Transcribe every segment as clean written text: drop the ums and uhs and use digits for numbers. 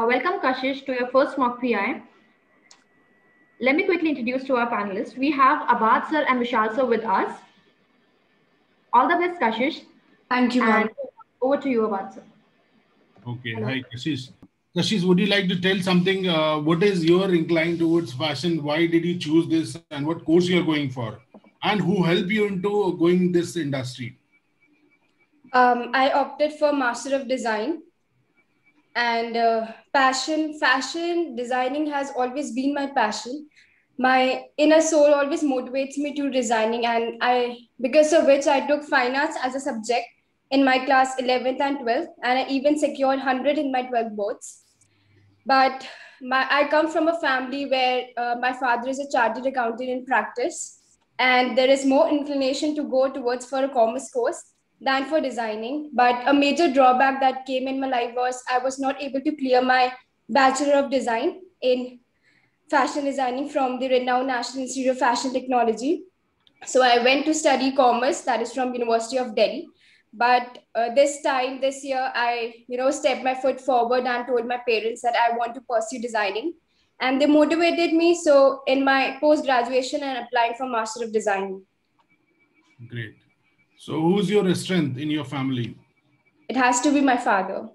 Welcome, Kashish, to your first mock PI. Let me quickly introduce to our panelists. We have Abad sir and Vishal sir with us. All the best, Kashish. Thank you, ma'am. Over to you, Abad sir. Okay, hi, Kashish. Kashish, would you like to tell something? What is your incline towards fashion? Why did you choose this and what course you're going for? And who helped you into going this industry? I opted for Master of Design, and fashion designing has always been my passion. My inner soul always motivates me to designing, and because of which I took fine arts as a subject in my class 11th and 12th, and I even secured 100 in my 12th boards. But I come from a family where my father is a chartered accountant in practice, and there is more inclination to go towards for a commerce course than for designing. But a major drawback that came in my life was I was not able to clear my Bachelor of Design in fashion designing from the renowned National Institute of Fashion Technology. So I went to study commerce, that is from University of Delhi. But this year, I stepped my foot forward and told my parents that I want to pursue designing. And they motivated me. So in my post-graduation, I'm applying for Master of Design. Great. So who's your strength in your family? It has to be my father.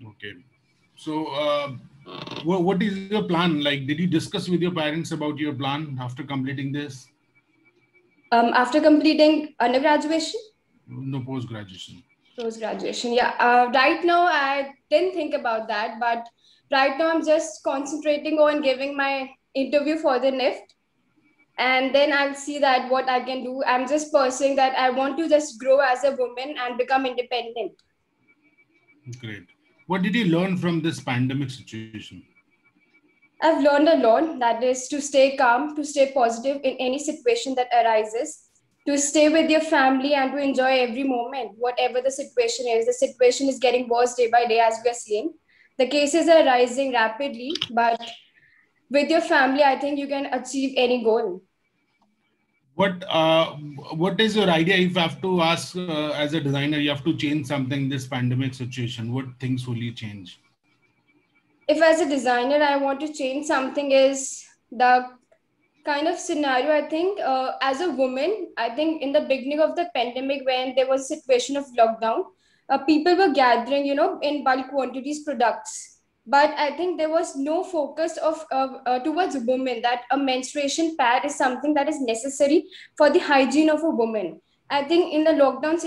Okay. So what is your plan? Like, did you discuss with your parents about your plan after completing this? After completing undergraduation? No, post-graduation. Post-graduation, yeah. Right now, I didn't think about that, but right now I'm just concentrating on giving my interview for the NIFT. And then I'll see that what I can do. I'm just pursuing that I want to just grow as a woman and become independent. Great. What did you learn from this pandemic situation? I've learned a lot. That is to stay calm, to stay positive in any situation that arises, to stay with your family and to enjoy every moment, whatever the situation is. The situation is getting worse day by day, as we are seeing. The cases are rising rapidly, but with your family, I think you can achieve any goal. What is your idea? If you have to ask as a designer, you have to change something this pandemic situation, what things will you change? If as a designer, I want to change something is the kind of scenario, I think, as a woman, I think in the beginning of the pandemic, when there was a situation of lockdown, people were gathering, in bulk quantities products. But I think there was no focus towards women, that a menstruation pad is something that is necessary for the hygiene of a woman. I think in the lockdown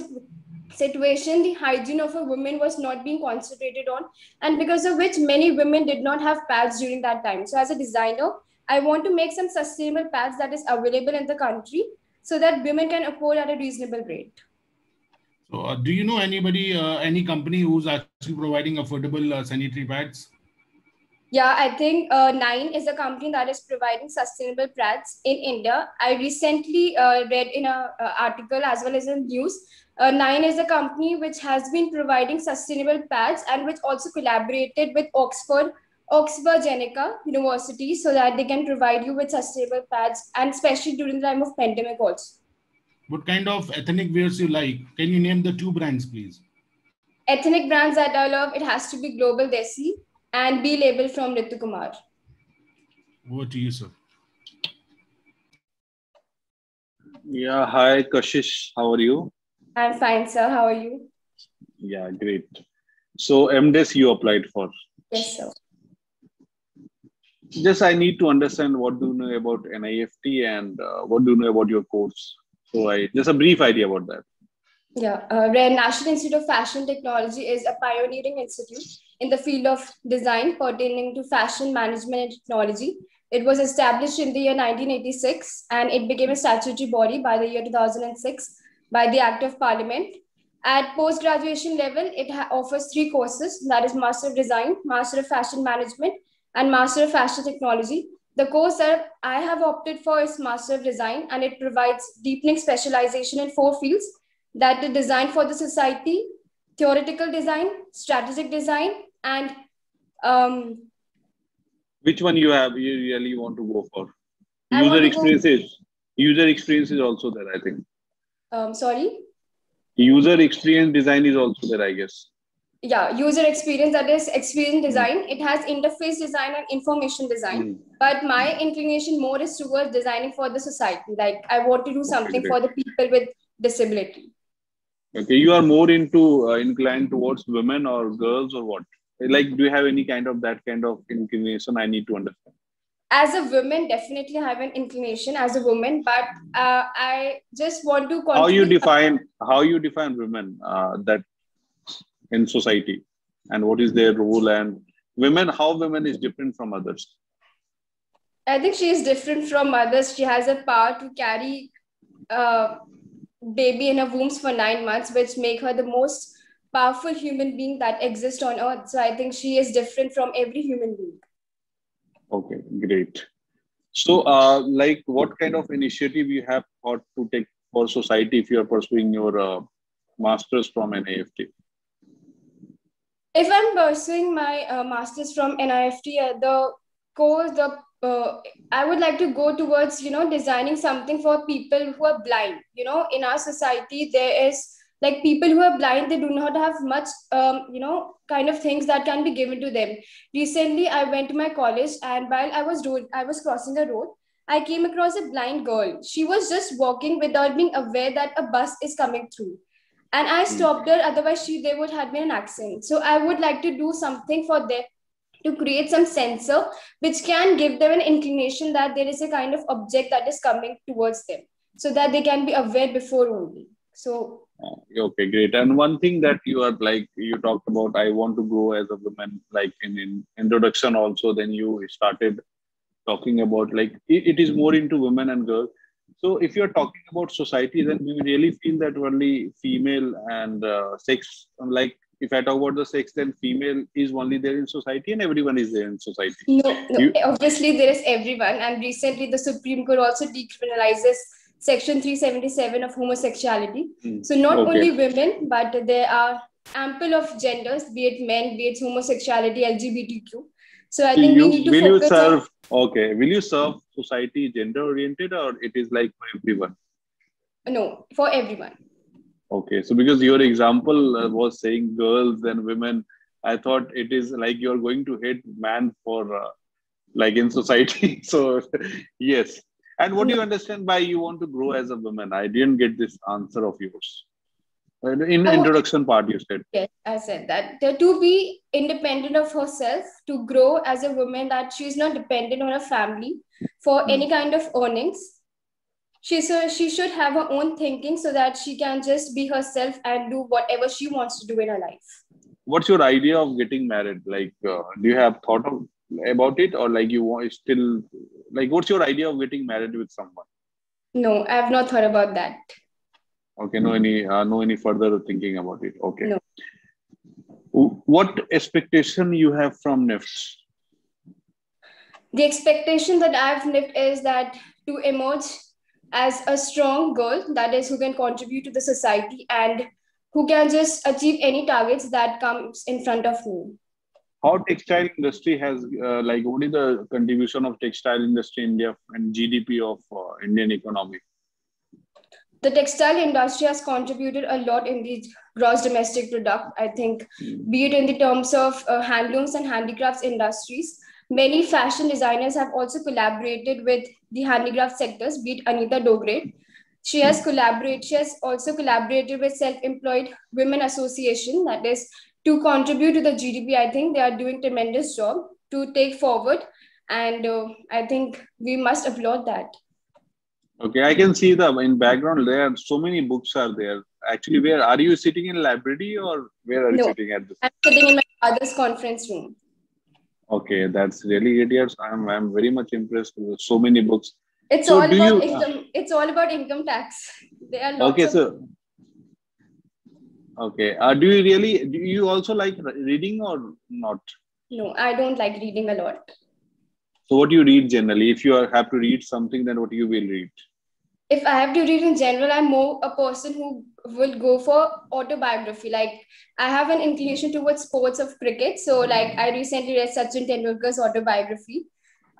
situation, the hygiene of a woman was not being concentrated on, and because of which many women did not have pads during that time. So as a designer, I want to make some sustainable pads that is available in the country so that women can afford at a reasonable rate. So do you know anybody, any company who's actually providing affordable sanitary pads? Yeah, I think Nine is a company that is providing sustainable pads in India. I recently read in an article as well as in news. Nine is a company which has been providing sustainable pads and which also collaborated with Oxford-Geneca University so that they can provide you with sustainable pads, and especially during the time of pandemic also. What kind of ethnic wears you like? Can you name the 2 brands, please? Ethnic brands that I love, it has to be Global Desi and B Label from Ritu Kumar. Over to you, sir. Yeah, hi Kashish, how are you? I'm fine, sir. How are you? Yeah, great. So M.Des you applied for? Yes, sir. Just I need to understand what do you know about NIFT and what do you know about your course? So just a brief idea about that. Yeah, where National Institute of Fashion Technology is a pioneering institute in the field of design pertaining to fashion management and technology. It was established in the year 1986 and it became a statutory body by the year 2006 by the Act of Parliament. At post-graduation level, it offers 3 courses, that is Master of Design, Master of Fashion Management, and Master of Fashion Technology. The course that I have opted for is Master of Design, and it provides deepening specialization in 4 fields, that is design for the society, theoretical design, strategic design, and which one you really want to go for? User experience is also there, I think. Sorry? User experience design is also there, I guess. yeah, user experience, that is experience design. It has interface design and information design. But my inclination more is towards designing for the society. Like I want to do something Great. for the people with disability. Okay, you are more into inclined towards women or girls or what? Like, do you have any kind of that kind of inclination? I need to understand. As a woman, definitely have an inclination as a woman, but I just want to contribute. How you define women that in society, and what is their role, and women, how women is different from others? I think she is different from others. She has a power to carry a baby in her womb for 9 months, which make her the most powerful human being that exists on earth. So I think she is different from every human being. Okay, great. So, like, what kind of initiative you have thought to take for society if you are pursuing your masters from NIFT? If I'm pursuing my master's from NIFT, the course, I would like to go towards, designing something for people who are blind. In our society, there is like people who are blind, they do not have much, kind of things that can be given to them. Recently, I went to my college, and while I was crossing a road, I came across a blind girl. She was just walking without being aware that a bus is coming through, and I stopped her. Otherwise, there would have been an accident. So I would like to do something for them to create some sensor which can give them an inclination that there is a kind of object that is coming towards them, so that they can be aware before only. So Okay, great. And one thing that you are like, you talked about, I want to grow as a woman, like in introduction also, then you started talking about like it is more into women and girls. So if you're talking about society, then we really feel that only female and sex, like if I talk about the sex, then female is only there in society and everyone is there in society. no, obviously there is everyone. And recently the Supreme Court also decriminalizes Section 377 of homosexuality. So not only women, but there are ample of genders, be it men, be it homosexuality, LGBTQ. So I think we need to focus on. Okay, will you serve society gender oriented or it is like for everyone? No, for everyone. Okay, so because your example was saying girls and women, I thought it is like you're going to hate man for like in society. So yes. And what do you understand by you want to grow as a woman? I didn't get this answer of yours. In the introduction part, you said. Yes, I said that. To be independent of herself, to grow as a woman, that she is not dependent on her family for any kind of earnings. She should have her own thinking so that she can just be herself and do whatever she wants to do in her life. What's your idea of getting married? Like, do you have thought about it, or like you want still like what's your idea of getting married with someone? No, I have not thought about that. Okay, no any further thinking about it. Okay. No. What expectation you have from NIFT? The expectation that I have NIFT is that to emerge as a strong girl, that is who can contribute to the society and who can just achieve any targets that comes in front of me. How textile industry has like what is the contribution of textile industry in India and GDP of Indian economy? The textile industry has contributed a lot in the gross domestic product. I think, be it in the terms of handlooms and handicrafts industries, many fashion designers have also collaborated with the handicraft sectors, be it Anita Dogre. She has also collaborated with Self-Employed Women Association, that is to contribute to the GDP. I think they are doing tremendous job to take forward. And I think we must applaud that. Okay, I can see in background there are so many books are there. Actually, where are you sitting in library or where are you sitting at this? I'm sitting in my father's conference room. Okay, that's really good. Yes, I'm very much impressed with so many books. It's all about income. It's all about income tax. There are lots of. Okay. Do you also like reading or not? No, I don't like reading a lot. So what do you read generally? If you have to read something, then what you will read? If I have to read in general, I'm more a person who will go for autobiography. Like I have an inclination towards sports of cricket. So like I recently read Sachin Tendulkar's autobiography.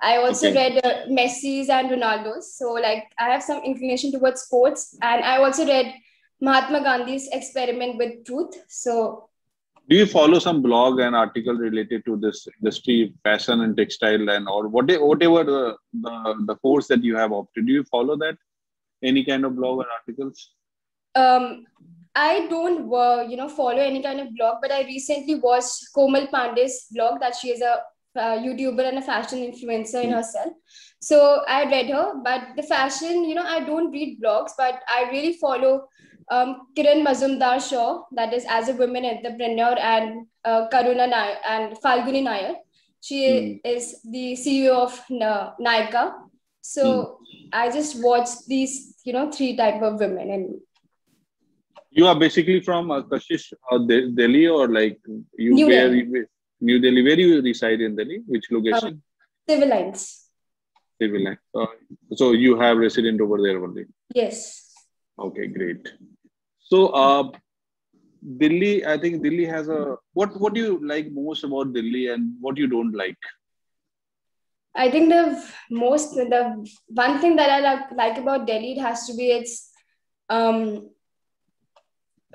I also read Messi's and Ronaldo's. So like I have some inclination towards sports. And I also read Mahatma Gandhi's Experiment with Truth. So Do you follow some blog and article related to this industry, fashion and textile, and or whatever the course that you have opted? Do you follow that? Any kind of blog or articles? I don't, follow any kind of blog, but I recently watched Komal Pandey's blog that she is a YouTuber and a fashion influencer in herself. So I read her, but the fashion, I don't read blogs, but I really follow Kiran Mazumdar Shaw, that is as a women entrepreneur, and Karuna Nair and Falguni Nair. She is the CEO of Nykaa. So I just watched these, three type of women. And you are basically from Kashish or Delhi, or like New Delhi. New Delhi. Where do you reside in Delhi? Which location? Civil Lines. Civil Lines. So you have resident over there only? Yes. Okay, great. So Delhi, I think Delhi has a, what do you like most about Delhi and what you don't like? I think the one thing that I like about Delhi, it has to be its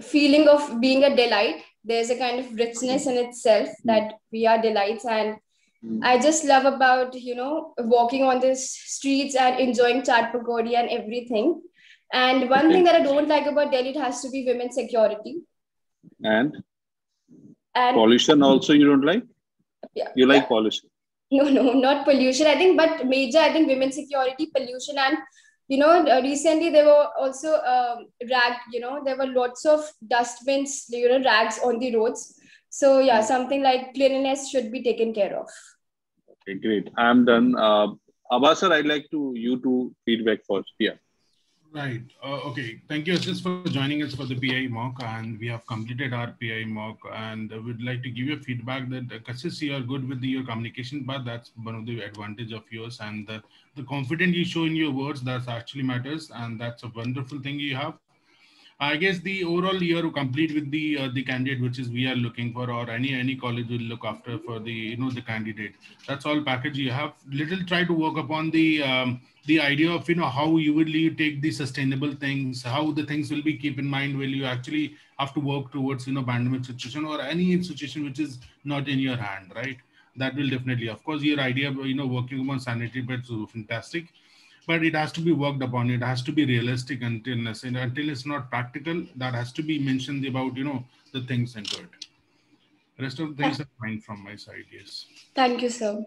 feeling of being a delight. There's a kind of richness in itself that we are delights, and I just love about walking on the streets and enjoying chaat pakodi and everything. And one thing that I don't like about Delhi, it has to be women's security. And pollution also you don't like? Yeah. You like pollution? No, not pollution. I think women's security, pollution, and recently there were also there were lots of dustbins, rags on the roads. So yeah, something like cleanliness should be taken care of. Okay, great. I'm done. Abbas sir, I'd like you to feedback first. Yeah. Right. Okay. Thank you, Kashish, for joining us for the PI mock, and we have completed our PI mock. And we'd like to give you feedback that Kashish, you are good with your communication, but that's one of the advantage of yours, and the confidence you show in your words, that actually matters, and that's a wonderful thing you have. I guess the overall year complete with the candidate which is we are looking for, or any college will look after for the the candidate. That's all package you have. Little try to work upon the idea of how you will take the sustainable things, how the things will be keep in mind when you actually have to work towards pandemic situation or any situation which is not in your hand, right? That will definitely, of course, your idea of working on sanitary beds is fantastic. But it has to be worked upon. It has to be realistic until it's not practical. That has to be mentioned about, the things into it. Rest of the things are fine from my side, yes. Thank you, sir.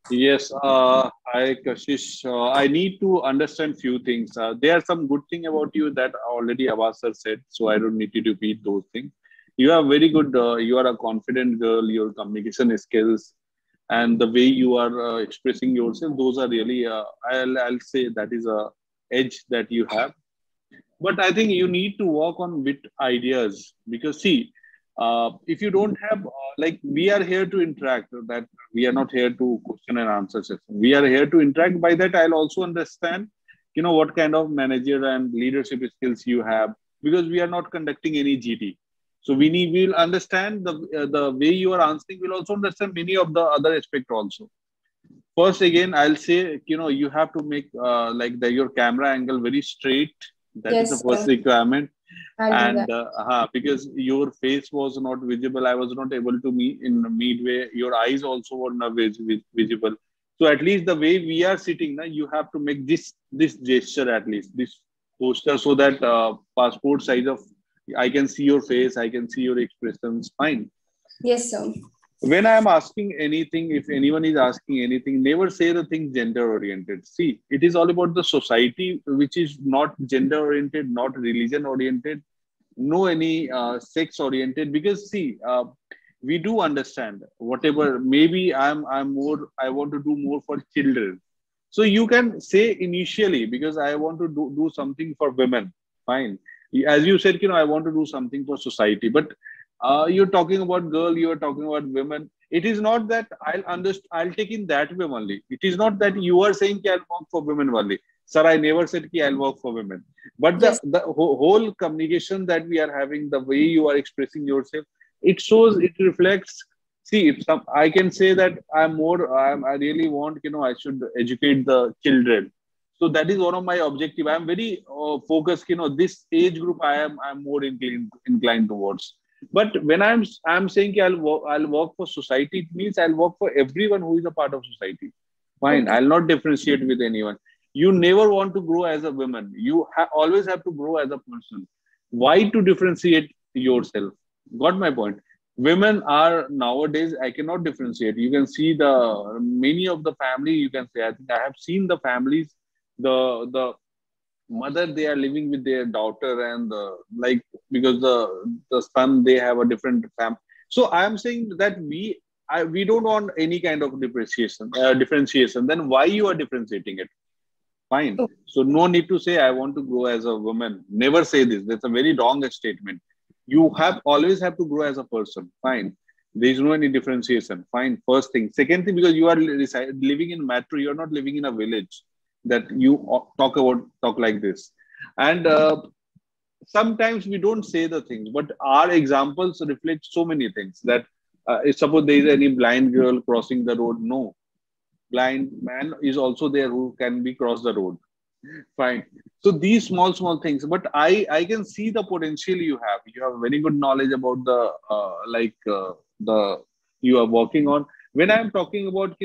Yes, hi Kashish. I need to understand few things. There are some good thing about you that already Abbas sir said, so I don't need to repeat those things. You are very good. You are a confident girl. Your communication skills and the way you are expressing yourself, those are really, I'll say that is a edge that you have. But I think you need to work on with ideas, because see, if you don't have, like we are here to interact, that we are not here to question and answer session. We are here to interact. By that, I'll also understand, what kind of manager and leadership skills you have, because we are not conducting any GT. So we'll understand the way you are answering. We'll also understand many of the other aspects also. First, again, I'll say, you have to make your camera angle very straight. That is the first requirement. And because your face was not visible, I was not able to meet in midway. Your eyes also were not visible. So at least the way we are sitting, you have to make this gesture, at least this posture, so that passport size of, I can see your face, I can see your expressions. Fine. Yes, sir. When I'm asking anything, if anyone is asking anything, never say the thing gender oriented. See, it is all about the society, which is not gender oriented, not religion oriented, no any sex oriented. Because see, we do understand whatever. Maybe I want to do more for children. So you can say initially, because I want to do something for women. Fine. As you said, I want to do something for society, but you're talking about girl, you're talking about women. It is not that I'll take in that way only. It is not that you are saying I'll work for women only. Sir, I never said I'll work for women. But the whole communication that we are having, the way you are expressing yourself, it shows, it reflects. See, I can say that I really want, I should educate the children. So that is one of my objectives. I'm very focused, this age group I'm more inclined towards. But when I'm saying ki I'll work for society, it means I'll work for everyone who is a part of society. Fine, Okay. I'll not differentiate with anyone. You never want to grow as a woman. You always have to grow as a person. Why to differentiate yourself? Got my point? Women are nowadays, I cannot differentiate. You can see the many of the family, you can say, I think I have seen the families, the mother, they are living with their daughter, and like, because the son, they have a different family. So I am saying that we don't want any kind of differentiation. Then why you are differentiating it? Fine. Oh, So no need to say I want to grow as a woman. Never say this. That's a very wrong statement. You have always have to grow as a person. Fine. There is no any differentiation. Fine. First thing. Second thing, because you are living in metro, you are not living in a village that you talk like this. And sometimes we don't say the things, but our examples reflect so many things. That if suppose there is any blind girl crossing the road, no, blind man is also there who can be cross the road. Fine. So these small things, but I can see the potential you have. You have very good knowledge about the the you are working on. When I'm talking about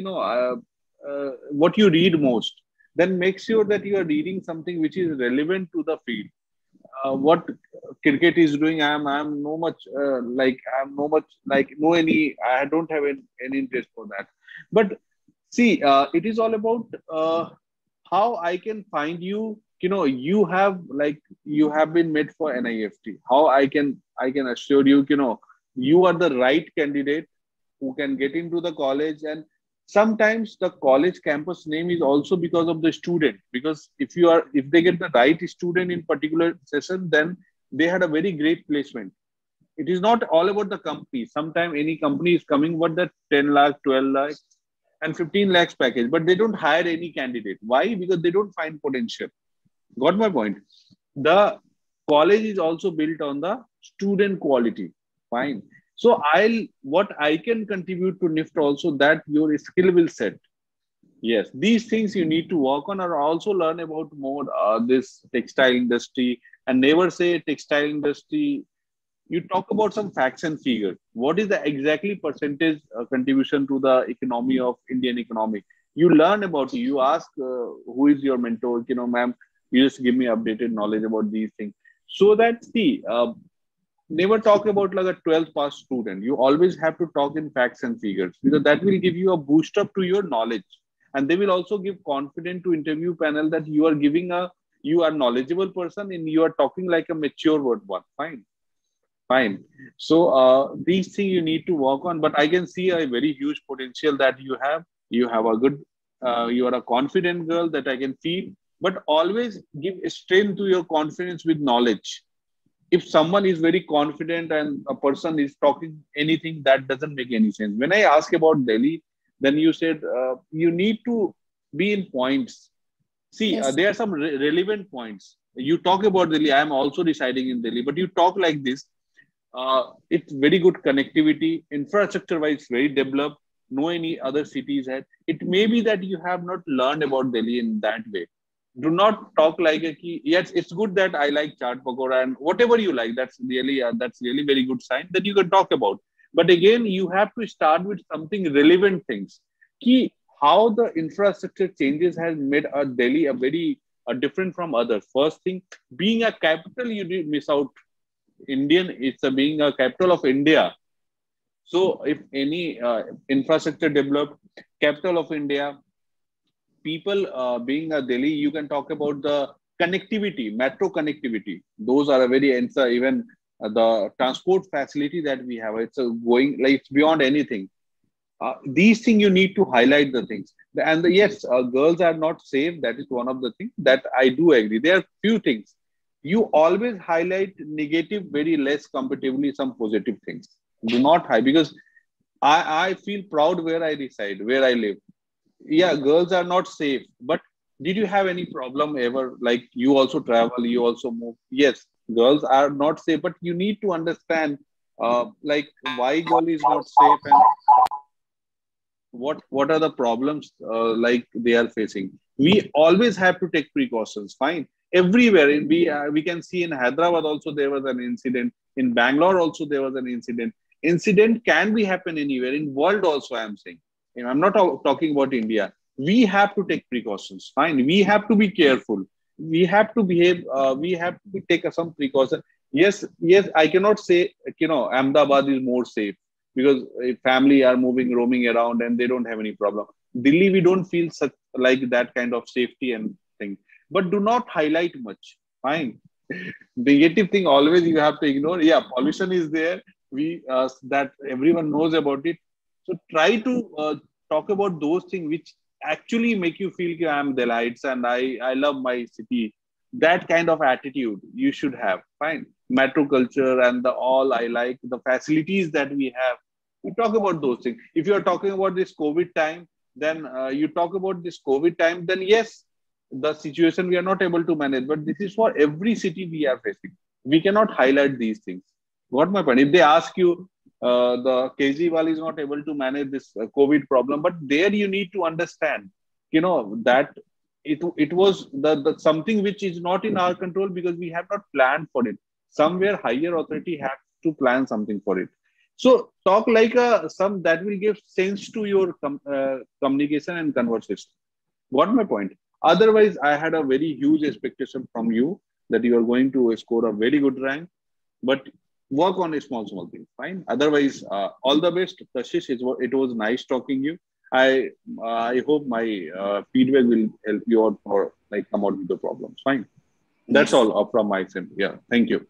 what you read most, then make sure that you are reading something which is relevant to the field. What cricket is doing, I'm no much I'm no much like no any. I don't have any interest for that. But see, it is all about how I can find you. You have been made for NIFT. How I can assure you, you are the right candidate who can get into the college. And sometimes the college campus name is also because of the student. Because if they get the right student in particular session, then they had a very great placement. It is not all about the company. Sometimes any company is coming with the 10 lakh, 12 lakh and 15 lakhs package, but they don't hire any candidate. Why? Because they don't find potential. Got my point? The college is also built on the student quality. Fine. So what I can contribute to NIFT also, that your skill will set. Yes, these things you need to work on, or also learn about more this textile industry. And never say textile industry. You talk about some facts and figures. What is the exactly percentage contribution to the economy of Indian economy? You learn about it. You ask who is your mentor, ma'am, you just give me updated knowledge about these things. So that, see, never talk about like a 12th pass student. You always have to talk in facts and figures, because that will give you a boost up to your knowledge. And they will also give confidence to interview panel that you are knowledgeable person and you are talking like a mature word one. Fine. Fine. So these things you need to work on, but I can see a very huge potential that you have. You have a good, you are a confident girl that I can feel, but always give strength to your confidence with knowledge. If someone is very confident and a person is talking anything, that doesn't make any sense. When I ask about Delhi, then you said you need to be in points. See, yes. there are some relevant points. You talk about Delhi. I am also residing in Delhi, but you talk like this. It's very good connectivity, infrastructure wise, very developed. No any other cities had. It may be that you have not learned about Delhi in that way. Do not talk like a key. Yes, it's good that I like chaat pakora and whatever you like. That's really very good sign that you can talk about. But again, you have to start with something relevant things. Key, how the infrastructure changes has made Delhi a very different from others. First thing, being a capital, you did miss out. It's being a capital of India. So if any infrastructure developed, capital of India, people being a Delhi, you can talk about the connectivity, metro connectivity. Those are a very answer. Even the transport facility that we have, it's going like it's beyond anything. These things you need to highlight the things. And yes, girls are not safe. That is one of the things that I do agree. There are few things. You always highlight negative very less comparatively some positive things. Do not hide, because I feel proud where I reside, where I live. Yeah, girls are not safe, but did you have any problem ever? Like you also travel, you also move. Yes, girls are not safe, but you need to understand like why girl is not safe and what are the problems like they are facing. We always have to take precautions. Fine, everywhere we can see in Hyderabad also there was an incident. In Bangalore also there was an incident. Incident can be happen anywhere in world also. I am saying. I'm not talking about India. We have to take precautions. Fine. We have to be careful. We have to behave. We have to take some precaution. Yes. I cannot say Ahmedabad is more safe because family are roaming around and they don't have any problem. Delhi, we don't feel such like that kind of safety and thing. But do not highlight much. Fine. Negative thing always you have to ignore. Yeah, pollution is there. That everyone knows about it. So try to talk about those things which actually make you feel I'm delights and I love my city. That kind of attitude you should have. Fine. Metro culture and all I like the facilities that we have. We talk about those things. If you are talking about this COVID time, then you talk about this COVID time, then yes, the situation we are not able to manage. But this is for every city we are facing. We cannot highlight these things. Got my point? If they ask you, the Kejriwal is not able to manage this COVID problem, but there you need to understand, that it was the something which is not in our control because we have not planned for it. Somewhere higher authority has to plan something for it. So talk like some that will give sense to your communication and conversation. Got my point? Otherwise, I had a very huge expectation from you that you are going to score a very good rank, but work on a small thing. Fine. Otherwise, all the best. Kashish, it was nice talking you. I hope my feedback will help you out or come out with the problems. Fine. That's all from my side. Yeah. Thank you.